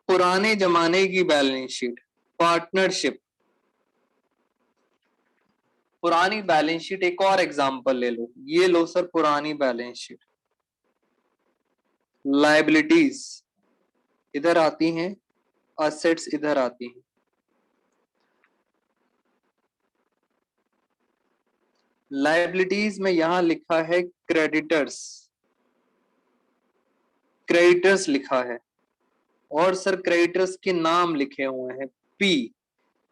पुराने जमाने की बैलेंस शीट, पार्टनरशिप, पुरानी बैलेंस शीट, एक और एग्जांपल ले लो, ये लो सर पुरानी बैलेंस शीट, लायबिलिटीज इधर आती हैं, असेट्स इधर आती हैं, लायबिलिटीज में यहां लिखा है क्रेडिटर्स, क्रेडिटर्स लिखा है, और सर क्रेडिटर्स के नाम लिखे हुए हैं, पी,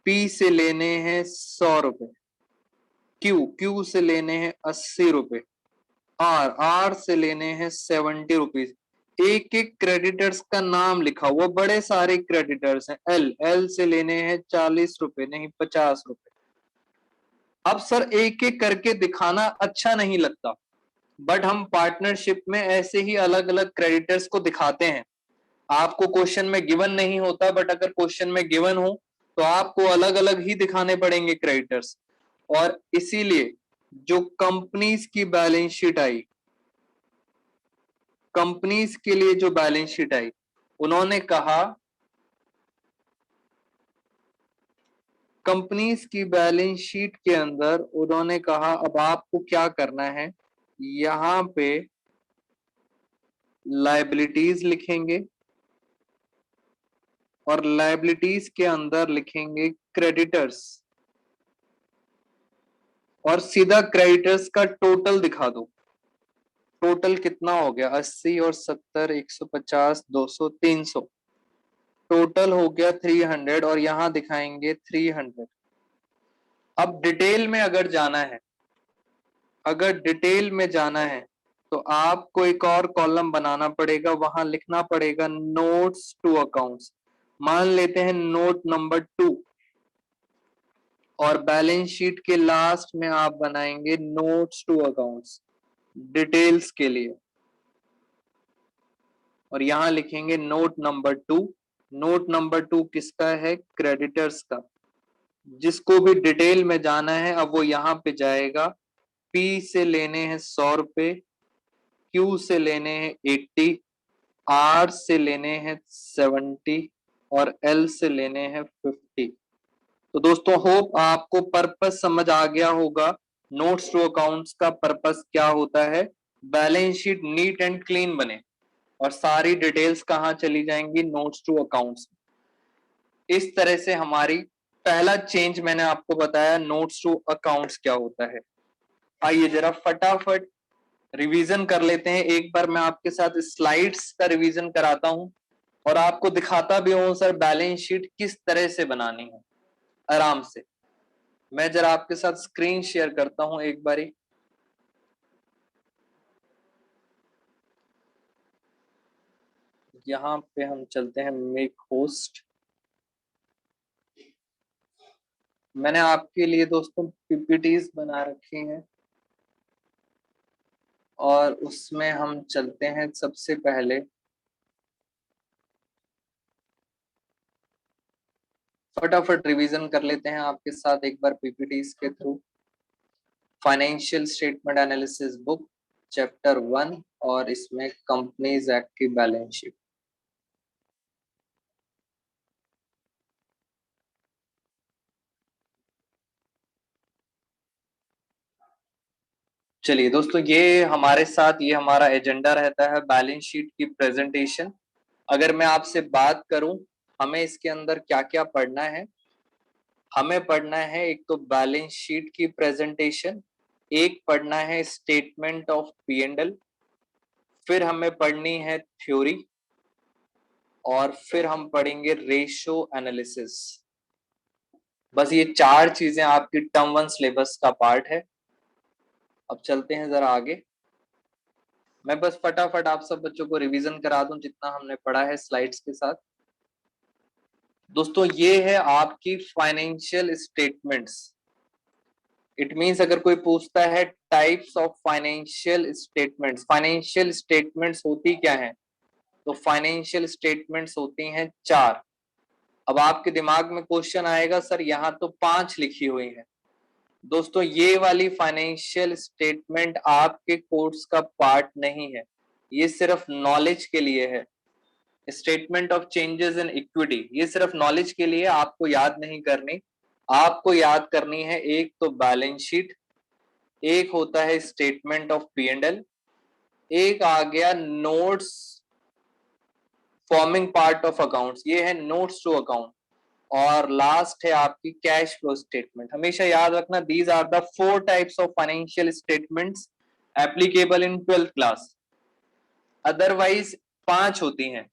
पी से लेने हैं 100 रुपए, क्यू, क्यू से लेने हैं 80 रुपए, आर, आर से लेने हैं 70 रुपीज, एक एक क्रेडिटर्स का नाम लिखा हुआ, बड़े सारे क्रेडिटर्स हैं, एल, एल से लेने हैं 40 रुपए नहीं 50 रुपए। अब सर एक एक करके दिखाना अच्छा नहीं लगता, बट हम पार्टनरशिप में ऐसे ही अलग अलग क्रेडिटर्स को दिखाते हैं, आपको क्वेश्चन में गिवन नहीं होता, बट अगर क्वेश्चन में गिवन हो तो आपको अलग अलग ही दिखाने पड़ेंगे क्रेडिटर्स, और इसीलिए जो कंपनीज की बैलेंस शीट आई, कंपनीज के लिए जो बैलेंस शीट आई, उन्होंने कहा, कंपनीज की बैलेंस शीट के अंदर उन्होंने कहा अब आपको क्या करना है, यहां पे लायबिलिटीज लिखेंगे, और लायबिलिटीज के अंदर लिखेंगे क्रेडिटर्स, और सीधा क्रेडिटर्स का टोटल दिखा दो, टोटल कितना हो गया 80 और 70, 150, 200, 300, टोटल हो गया 300, और यहां दिखाएंगे 300। अब डिटेल में अगर जाना है, अगर डिटेल में जाना है तो आपको एक और कॉलम बनाना पड़ेगा, वहां लिखना पड़ेगा नोट्स टू अकाउंट्स, मान लेते हैं नोट नंबर 2, और बैलेंस शीट के लास्ट में आप बनाएंगे नोट्स टू अकाउंट्स डिटेल्स के लिए, और यहां लिखेंगे नोट नंबर 2। नोट नंबर 2 किसका है? क्रेडिटर्स का। जिसको भी डिटेल में जाना है अब वो यहाँ पे जाएगा। P से लेने हैं 100 रुपए, Q से लेने हैं 80, R से लेने हैं 70 और L से लेने हैं 50। तो दोस्तों होप आपको पर्पस समझ आ गया होगा। नोट्स टू अकाउंट्स का पर्पस क्या होता है? Balance sheet neat and clean बने और सारी डिटेल्स कहां चली जाएंगी? Notes to accounts. इस तरह से हमारी पहला चेंज मैंने आपको बताया नोट्स टू अकाउंट्स क्या होता है। आइए जरा फटाफट रिवीजन कर लेते हैं। एक बार मैं आपके साथ स्लाइड्स का रिवीजन कराता हूं और आपको दिखाता भी हूं सर बैलेंस शीट किस तरह से बनानी है आराम से। मैं जरा आपके साथ स्क्रीन शेयर करता हूं एक बारी। यहां पे हम चलते हैं मेक होस्ट। मैंने आपके लिए दोस्तों पीपीटीज बना रखी हैं और उसमें हम चलते हैं सबसे पहले। फटाफट रिवीजन कर लेते हैं आपके साथ एक बार पीपीटीज के through. Financial statement analysis book chapter 1 और इसमें कंपनीज एक्ट की बैलेंस शीट। चलिए दोस्तों ये हमारे साथ ये हमारा एजेंडा रहता है बैलेंस शीट की प्रेजेंटेशन। अगर मैं आपसे बात करूं हमें इसके अंदर क्या क्या पढ़ना है, हमें पढ़ना है एक तो बैलेंस शीट की प्रेजेंटेशन, एक पढ़ना है स्टेटमेंट ऑफ P&L, फिर हमें पढ़नी है थ्योरी और फिर हम पढ़ेंगे रेशो एनालिसिस। बस ये 4 चीजें आपकी टर्म 1 सिलेबस का पार्ट है। अब चलते हैं जरा आगे। मैं बस फटाफट आप सब बच्चों को रिवीजन करा दूं जितना हमने पढ़ा है स्लाइड्स के साथ। दोस्तों ये है आपकी फाइनेंशियल स्टेटमेंट्स। इट मींस अगर कोई पूछता है types of financial statements, financial statements होती क्या है? तो फाइनेंशियल स्टेटमेंट्स होती हैं 4। अब आपके दिमाग में क्वेश्चन आएगा सर यहाँ तो 5 लिखी हुई है। दोस्तों ये वाली फाइनेंशियल स्टेटमेंट आपके कोर्स का पार्ट नहीं है, ये सिर्फ नॉलेज के लिए है। Statement of changes in equity ये सिर्फ नॉलेज के लिए, आपको याद नहीं करनी। आपको याद करनी है एक तो बैलेंस शीट, एक होता है स्टेटमेंट ऑफ P&L, एक आ गया notes forming part of accounts, ये है नोट्स टू अकाउंट, और लास्ट है आपकी कैश फ्लो स्टेटमेंट। हमेशा याद रखना these are the 4 types of financial statements applicable in 12th class. Otherwise 5 होती हैं।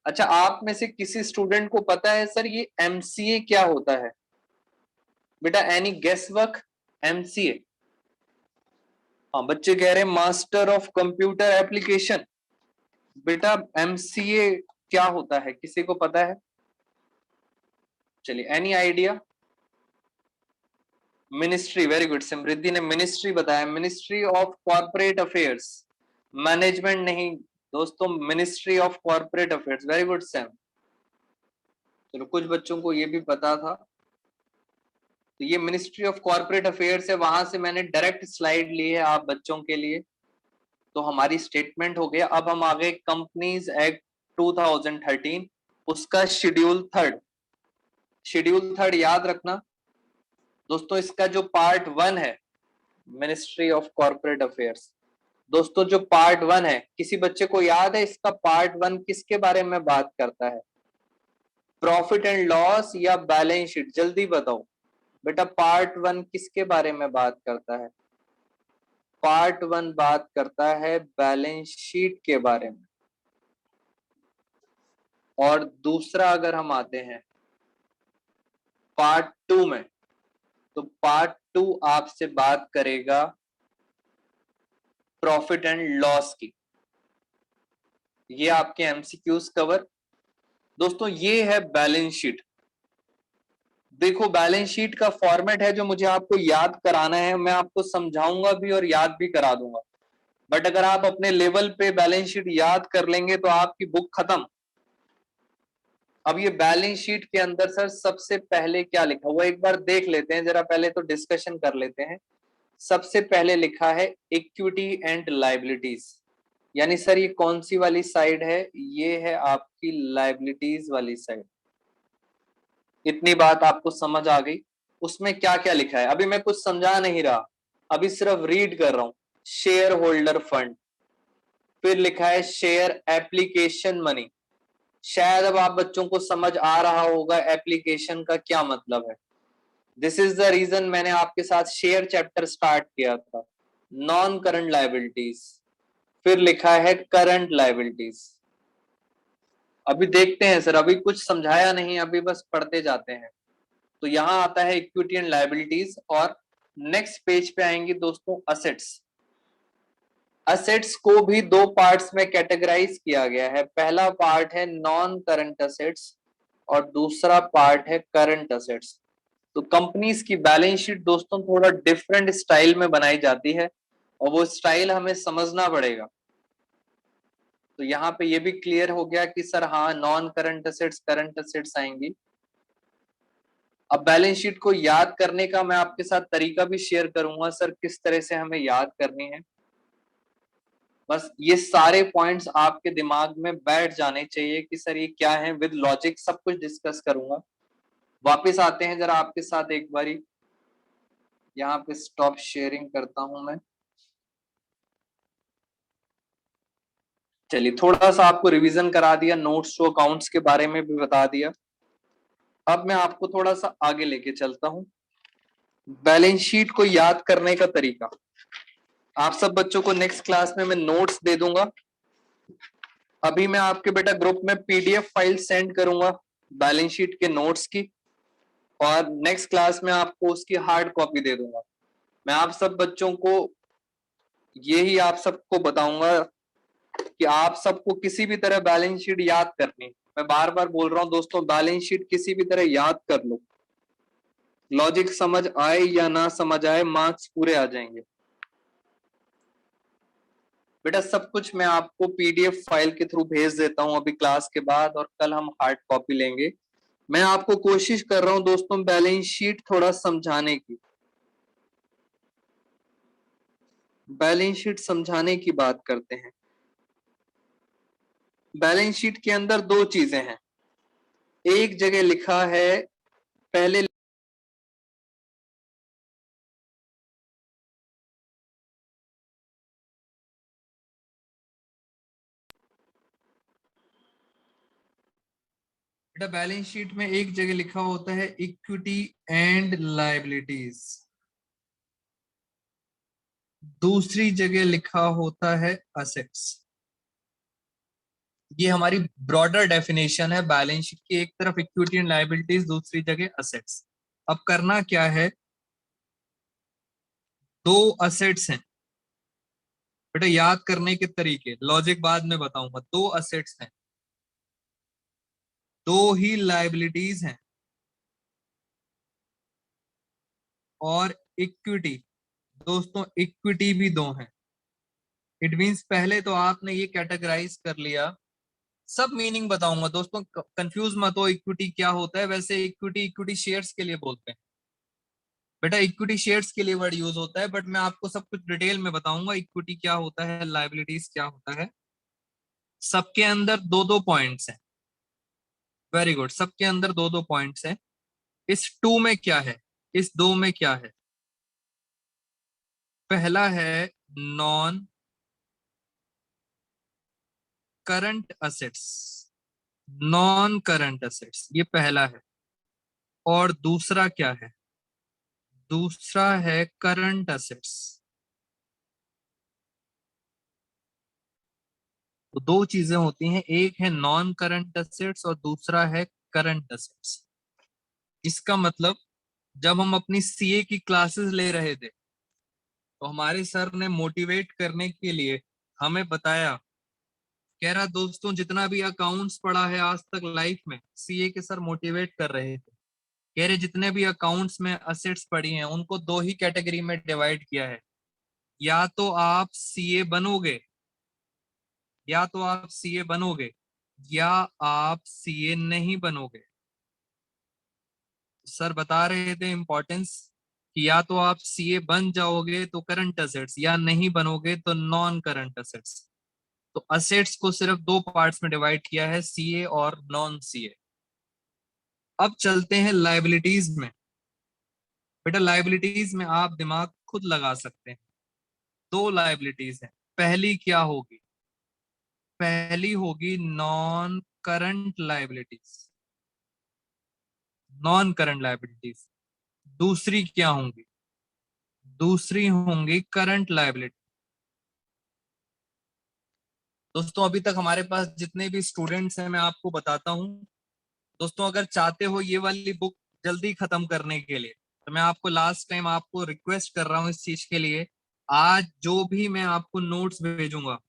अच्छा आप में से किसी स्टूडेंट को पता है सर ये MCA क्या होता है? बेटा एनी गेस वर्क? MCA, हाँ बच्चे कह रहे हैं मास्टर ऑफ कंप्यूटर एप्लीकेशन। बेटा MCA क्या होता है, किसी को पता है? चलिए any idea? Ministry, very good, Samriddhi ने मिनिस्ट्री बताया, ministry of corporate affairs. Management नहीं दोस्तों, ministry of corporate affairs, very good Sam. चलो कुछ बच्चों को ये भी पता था। तो ये मिनिस्ट्री ऑफ कॉर्पोरेट अफेयर्स है, वहां से मैंने डायरेक्ट स्लाइड ली है आप बच्चों के लिए। तो हमारी स्टेटमेंट हो गया। अब हम आ गए कंपनीज एक्ट 2013, उसका शेड्यूल 3। शेड्यूल 3 याद रखना दोस्तों, इसका जो पार्ट 1 है मिनिस्ट्री ऑफ कॉर्पोरेट अफेयर्स, दोस्तों जो पार्ट 1 है, किसी बच्चे को याद है इसका पार्ट 1 किसके बारे में बात करता है? प्रॉफिट एंड लॉस या बैलेंस शीट? जल्दी बताओ बेटा, पार्ट 1 किसके बारे में बात करता है? पार्ट 1 बात करता है बैलेंस शीट के बारे में। और दूसरा अगर हम आते हैं पार्ट 2 में, तो पार्ट 2 आपसे बात करेगा प्रॉफिट एंड लॉस की। ये आपके MCQs कवर। दोस्तों ये है बैलेंस शीट। देखो बैलेंस शीट का फॉर्मेट है जो मुझे आपको याद कराना है, मैं आपको समझाऊंगा भी और याद भी करा दूंगा। बट अगर आप अपने लेवल पे बैलेंस शीट याद कर लेंगे तो आपकी बुक खत्म। अब ये बैलेंस शीट के अंदर सर सबसे पहले क्या लिखा हुआ एक बार देख लेते हैं जरा, पहले तो डिस्कशन कर लेते हैं। सबसे पहले लिखा है इक्विटी एंड लायबिलिटीज, यानी सर ये कौन सी वाली साइड है? ये है आपकी लायबिलिटीज वाली साइड। इतनी बात आपको समझ आ गई। उसमें क्या क्या लिखा है अभी मैं कुछ समझा नहीं रहा, अभी सिर्फ रीड कर रहा हूं। शेयर होल्डर फंड, फिर लिखा है शेयर एप्लीकेशन मनी। शायद अब आप बच्चों को समझ आ रहा होगा एप्लीकेशन का क्या मतलब है। दिस इज द रीजन मैंने आपके साथ शेयर चैप्टर स्टार्ट किया था। नॉन करंट लायबिलिटीज, फिर लिखा है करंट लायबिलिटीज। अभी देखते हैं सर, अभी कुछ समझाया नहीं, अभी बस पढ़ते जाते हैं। तो यहां आता है इक्विटी एंड लायबिलिटीज, और नेक्स्ट पेज पे आएंगे दोस्तों असेट्स। असेट्स को भी दो पार्ट्स में कैटेगराइज किया गया है। पहला पार्ट है नॉन करंट असेट्स और दूसरा पार्ट है करंट असेट्स। तो कंपनीज की बैलेंस शीट दोस्तों थोड़ा डिफरेंट स्टाइल में बनाई जाती है और वो स्टाइल हमें समझना पड़ेगा। तो यहाँ पे ये भी क्लियर हो गया कि सर हाँ non current assets current assets आएंगी। अब बैलेंस शीट को याद करने का मैं आपके साथ तरीका भी शेयर करूंगा सर, किस तरह से हमें याद करनी है। बस ये सारे पॉइंट्स आपके दिमाग में बैठ जाने चाहिए कि सर ये क्या है, विद लॉजिक सब कुछ डिस्कस करूंगा। वापस आते हैं जरा आपके साथ एक बारी, यहाँ पे स्टॉप शेयरिंग करता हूं मैं। चलिए थोड़ा सा आपको रिवीजन करा दिया, नोट्स टू अकाउंट्स के बारे में भी बता दिया। अब मैं आपको थोड़ा सा आगे लेके चलता हूं। बैलेंस शीट को याद करने का तरीका आप सब बच्चों को नेक्स्ट क्लास में मैं नोट्स दे दूंगा। अभी मैं आपके बेटा ग्रुप में पीडीएफ फाइल सेंड करूंगा बैलेंस शीट के नोट्स की, और नेक्स्ट क्लास में आपको उसकी हार्ड कॉपी दे दूंगा। मैं आप सब बच्चों को यही आप सबको बताऊंगा कि आप सबको किसी भी तरह बैलेंस शीट याद करनी। मैं बार बार बोल रहा हूं दोस्तों, बैलेंस शीट किसी भी तरह याद कर लो, लॉजिक समझ आए या ना समझ आए मार्क्स पूरे आ जाएंगे। बेटा सब कुछ मैं आपको पीडीएफ फाइल के थ्रू भेज देता हूं अभी क्लास के बाद, और कल हम हार्ड कॉपी लेंगे। मैं आपको कोशिश कर रहा हूं दोस्तों बैलेंस शीट थोड़ा समझाने की। बैलेंस शीट समझाने की बात करते हैं। बैलेंस शीट के अंदर दो चीजें हैं। एक जगह लिखा है पहले बेटा बैलेंस शीट में एक जगह लिखा होता है इक्विटी एंड लायबिलिटीज, दूसरी जगह लिखा होता है असेट्स। ये हमारी ब्रॉडर डेफिनेशन है बैलेंस शीट की, एक तरफ इक्विटी एंड लायबिलिटीज, दूसरी जगह असेट्स। अब करना क्या है, दो असेट्स हैं बेटा, याद करने के तरीके लॉजिक बाद में बताऊंगा। दो असेट्स हैं, दो ही लायबिलिटीज हैं, और इक्विटी दोस्तों इक्विटी भी दो हैं। इट मींस पहले तो आपने ये कैटेगराइज कर लिया, सब मीनिंग बताऊंगा दोस्तों, कंफ्यूज मत हो इक्विटी क्या होता है। वैसे इक्विटी इक्विटी शेयर्स के लिए बोलते हैं बेटा, इक्विटी शेयर्स के लिए वर्ड यूज होता है, बट मैं आपको सब कुछ डिटेल में बताऊंगा इक्विटी क्या होता है, लायबिलिटीज क्या होता है। सबके अंदर दो दो पॉइंट्स हैं, वेरी गुड, सबके अंदर दो दो पॉइंट्स हैं। इस टू में क्या है, इस दो में क्या है? पहला है non current assets, non current assets ये पहला है। और दूसरा क्या है? दूसरा है करंट असेट्स। तो दो चीजें होती हैं, एक है नॉन करंट असेट्स और दूसरा है करंट असेट्स। इसका मतलब जब हम अपनी सीए की क्लासेस ले रहे थे तो हमारे सर ने मोटिवेट करने के लिए हमें बताया कह रहा दोस्तों जितना भी अकाउंट्स पढ़ा है आज तक लाइफ में, सीए के सर मोटिवेट कर रहे थे, कह रहे जितने भी अकाउंट्स में असेट्स पढ़ी हैं उनको दो ही कैटेगरी में डिवाइड किया है, या तो आप सीए बनोगे, या तो आप सीए बनोगे या आप सीए नहीं बनोगे। सर बता रहे थे इंपॉर्टेंस कि या तो आप सीए बन जाओगे तो करंट असेट्स, या नहीं बनोगे तो नॉन करंट असेट्स। तो असेट्स को सिर्फ दो पार्ट्स में डिवाइड किया है, सीए और नॉन सीए। अब चलते हैं लाइबिलिटीज में। बेटा लाइबिलिटीज में आप दिमाग खुद लगा सकते हैं। दो लाइबिलिटीज हैं, पहली क्या होगी? पहली होगी non current liabilities, non current liabilities. दूसरी क्या होंगी? दूसरी होंगी करंट लाइबिलिटी। दोस्तों अभी तक हमारे पास जितने भी स्टूडेंट्स हैं मैं आपको बताता हूं। दोस्तों अगर चाहते हो ये वाली बुक जल्दी खत्म करने के लिए, तो मैं आपको लास्ट टाइम आपको रिक्वेस्ट कर रहा हूं इस चीज के लिए, आज जो भी मैं आपको नोट्स भेजूंगा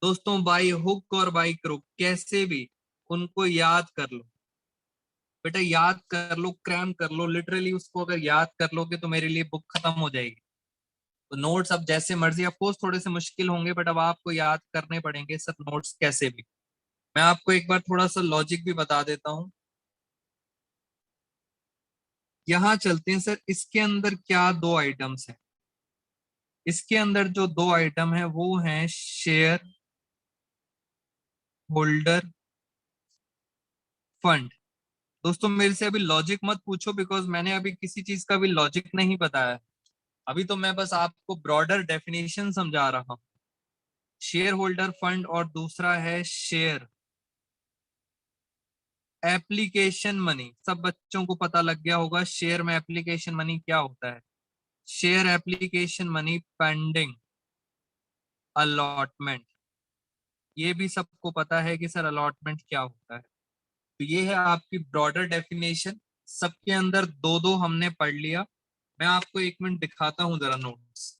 दोस्तों, बाई हुक और बाई क्रुक कैसे भी उनको याद कर लो। बेटा याद कर लो, क्रैम कर लो, लिटरली उसको अगर याद कर लोगे तो मेरे लिए बुक खत्म हो जाएगी। तो नोट्स अब जैसे मर्जी, ऑफ कोर्स थोड़े से मुश्किल होंगे, बट अब आपको याद करने पड़ेंगे सब नोट्स कैसे भी। मैं आपको एक बार थोड़ा सा लॉजिक भी बता देता हूँ। यहां चलते हैं सर, इसके अंदर क्या दो आइटम्स हैं? इसके अंदर जो दो आइटम है वो हैं शेयर होल्डर फंड। दोस्तों मेरे से अभी लॉजिक मत पूछो, बिकॉज मैंने अभी किसी चीज का भी लॉजिक नहीं बताया है। अभी तो मैं बस आपको ब्रॉडर डेफिनेशन समझा रहा हूं। शेयर होल्डर फंड और दूसरा है शेयर एप्लीकेशन मनी। सब बच्चों को पता लग गया होगा शेयर में एप्लीकेशन मनी क्या होता है। Share application money pending allotment. ये भी सबको पता है कि सर अलॉटमेंट क्या होता है। तो ये है आपकी ब्रॉडर डेफिनेशन। सबके अंदर दो दो हमने पढ़ लिया। मैं आपको एक मिनट दिखाता हूं जरा नोट्स।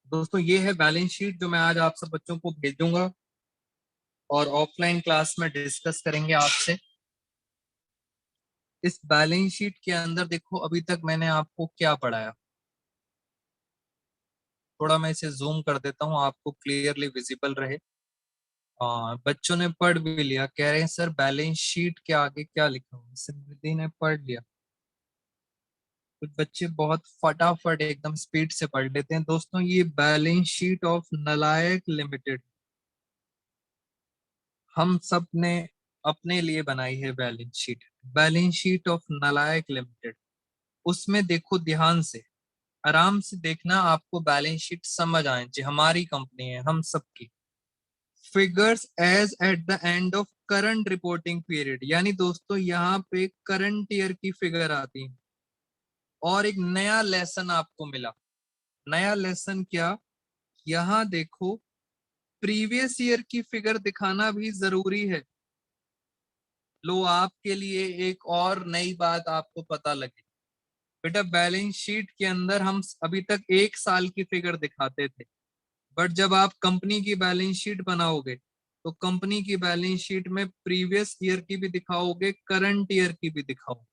दोस्तों ये है बैलेंस शीट जो मैं आज आप सब बच्चों को भेजूंगा और ऑफलाइन क्लास में डिस्कस करेंगे आपसे। इस बैलेंस शीट के अंदर देखो अभी तक मैंने आपको क्या पढ़ाया। थोड़ा मैं इसे जूम कर देता हूँ आपको क्लियरली विजिबल रहे। बच्चों ने पढ़ भी लिया, कह रहे हैं सर बैलेंस शीट के आगे क्या लिखा हुआ है। सिमृति ने पढ़ लिया। कुछ बच्चे बहुत फटाफट एकदम स्पीड से पढ़ लेते हैं। दोस्तों ये balance sheet of Nalayak limited हम सब ने अपने लिए बनाई है balance sheet. Balance sheet of Nalayak limited, उसमें देखो ध्यान से, आराम से देखना, आपको बैलेंस शीट समझ आए जी। हमारी कंपनी है हम सबकी। Figures as at the end of current reporting period, यानी दोस्तों यहाँ पे करंट ईयर की फिगर आती है। और एक नया लेसन आपको मिला। नया लेसन क्या? यहाँ देखो प्रीवियस ईयर की फिगर दिखाना भी जरूरी है। लो आपके लिए एक और नई बात आपको पता लगी। बेटा बैलेंस शीट के अंदर हम अभी तक एक साल की फिगर दिखाते थे, बट जब आप कंपनी की बैलेंस शीट बनाओगे तो कंपनी की बैलेंस शीट में प्रीवियस ईयर की भी दिखाओगे, करंट ईयर की भी दिखाओगे।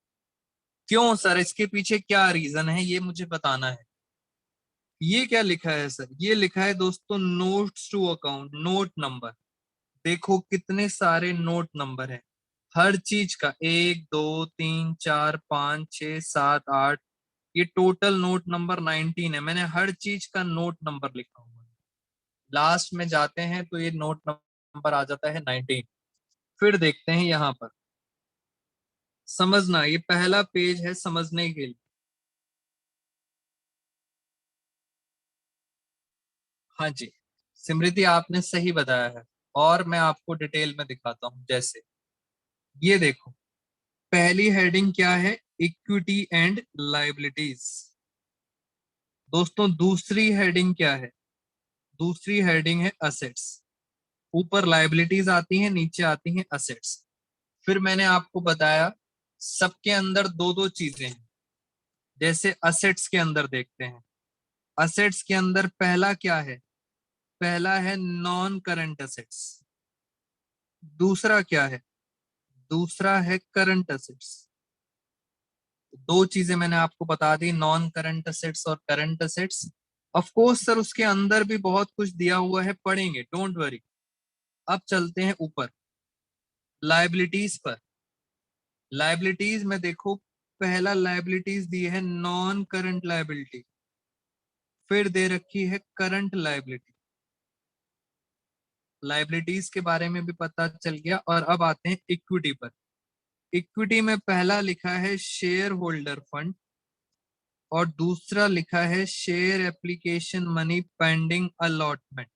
क्यों सर, इसके पीछे क्या रीजन है ये मुझे बताना है। ये क्या लिखा है सर? ये लिखा है दोस्तों notes to account, note number. देखो कितने सारे नोट नंबर हैं हर चीज का, 1 2 3 4 5 6 7 8। ये टोटल नोट नंबर 19 है। मैंने हर चीज का नोट नंबर लिखा हुआ है। लास्ट में जाते हैं तो ये नोट नंबर आ जाता है 19। फिर देखते हैं यहाँ पर, समझना, ये पहला पेज है समझने के लिए। हाँ जी सिमृति आपने सही बताया है, और मैं आपको डिटेल में दिखाता हूं। जैसे ये देखो, पहली हेडिंग क्या है? Equity and liabilities. दोस्तों दूसरी हेडिंग क्या है? दूसरी हेडिंग है असेट्स। ऊपर लायबिलिटीज आती हैं, नीचे आती हैं असेट्स। फिर मैंने आपको बताया सबके अंदर दो दो चीजें हैं। जैसे असेट्स के अंदर देखते हैं, असेट्स के अंदर पहला क्या है, पहला है नॉन करंट असेट्स। दूसरा क्या है, दूसरा है करंट असेट्स। दो चीजें मैंने आपको बता दी, नॉन करंट असेट्स और current assets. Of course sir उसके अंदर भी बहुत कुछ दिया हुआ है, पढ़ेंगे, डोंट वरी। अब चलते हैं ऊपर लायबिलिटीज पर। लायबिलिटीज में देखो, पहला लायबिलिटीज दी है नॉन करंट लायबिलिटी, फिर दे रखी है करंट लायबिलिटी। लायबिलिटीज के बारे में भी पता चल गया। और अब आते हैं इक्विटी पर। इक्विटी में पहला लिखा है शेयर होल्डर फंड और दूसरा लिखा है share application money pending allotment.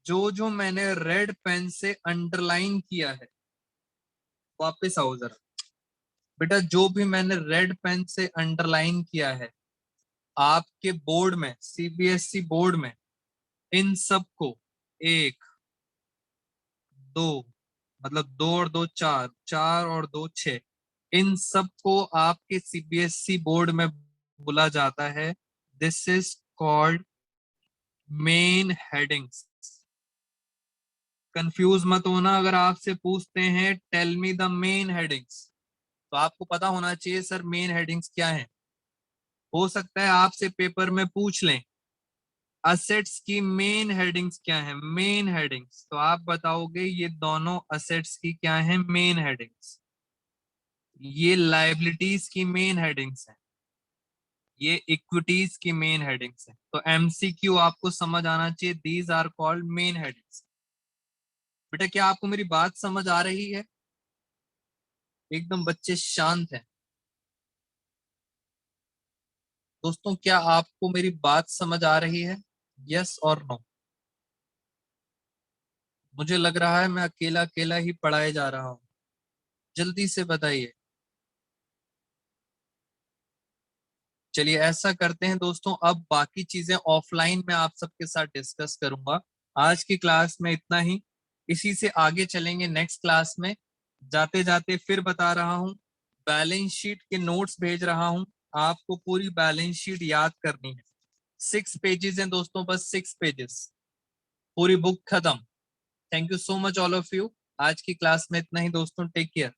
जो जो मैंने रेड पेन से अंडरलाइन किया है, वापस आओ जरा बेटा, जो भी मैंने रेड पेन से अंडरलाइन किया है आपके बोर्ड में, सीबीएसई बोर्ड में, इन सबको एक दो, मतलब दो और दो चार, चार और दो छह, इन सबको आपके सीबीएसई बोर्ड में बोला जाता है, this is called main headings. Confuse मत होना, अगर आपसे पूछते हैं tell me the main headings, तो आपको पता होना चाहिए सर मेन हेडिंग्स क्या है। हो सकता है आपसे पेपर में पूछ लें असेट्स की मेन हेडिंग्स क्या है, मेन हेडिंग्स, तो आप बताओगे ये दोनों असेट्स की क्या है, मेन हेडिंग्स। ये लायबिलिटीज की मेन हेडिंग्स है, ये इक्विटीज की मेन हेडिंग्स है। तो एमसीक्यू आपको समझ आना चाहिए, these are called main headings. बेटा क्या आपको मेरी बात समझ आ रही है? एकदम बच्चे शांत हैं। दोस्तों क्या आपको मेरी बात समझ आ रही है, यस और नो? मुझे लग रहा है मैं अकेला अकेला ही पढ़ाए जा रहा हूं, जल्दी से बताइए। चलिए ऐसा करते हैं दोस्तों, अब बाकी चीजें ऑफलाइन में आप सबके साथ डिस्कस करूंगा। आज की क्लास में इतना ही, इसी से आगे चलेंगे नेक्स्ट क्लास में। जाते जाते फिर बता रहा हूं, बैलेंस शीट के नोट्स भेज रहा हूं, आपको पूरी बैलेंस शीट याद करनी है। 6 पेजेस हैं दोस्तों, बस 6 पेजेस, पूरी बुक खत्म। Thank you so much all of you. आज की क्लास में इतना ही दोस्तों, टेक केयर।